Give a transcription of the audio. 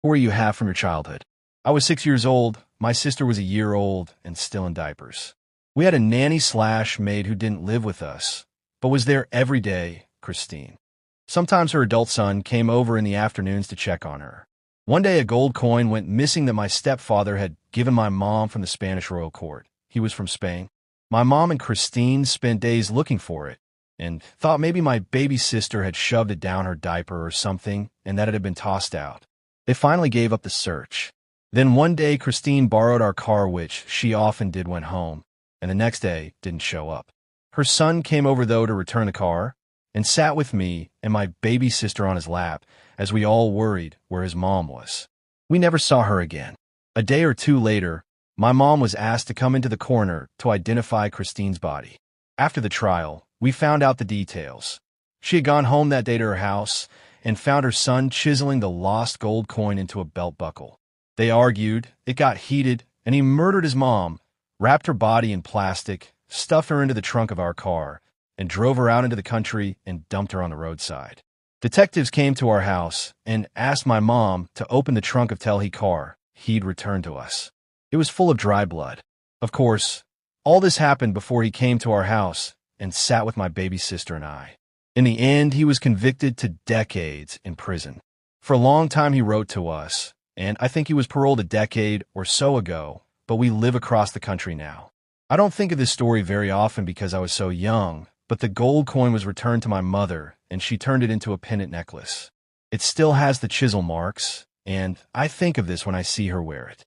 Story you have from your childhood. I was 6 years old. My sister was a year old and still in diapers. We had a nanny/maid who didn't live with us, but was there every day, Christine. Sometimes her adult son came over in the afternoons to check on her. One day a gold coin went missing that my stepfather had given my mom from the Spanish royal court. He was from Spain. My mom and Christine spent days looking for it and thought maybe my baby sister had shoved it down her diaper or something and that it had been tossed out. They finally gave up the search. Then one day Christine borrowed our car, which she often did when home, and the next day didn't show up. Her son came over, though, to return the car and sat with me and my baby sister on his lap as we all worried where his mom was. We never saw her again. A day or two later, my mom was asked to come into the coroner to identify Christine's body. After the trial, we found out the details. She had gone home that day to her house and found her son chiseling the lost gold coin into a belt buckle. They argued, it got heated, and he murdered his mom, wrapped her body in plastic, stuffed her into the trunk of our car, and drove her out into the country and dumped her on the roadside. Detectives came to our house and asked my mom to open the trunk of Telhe car he'd returned to us. It was full of dry blood. Of course, all this happened before he came to our house and sat with my baby sister and I. In the end, he was convicted to decades in prison. For a long time, he wrote to us, and I think he was paroled a decade or so ago, but we live across the country now. I don't think of this story very often because I was so young, but the gold coin was returned to my mother, and she turned it into a pendant necklace. It still has the chisel marks, and I think of this when I see her wear it.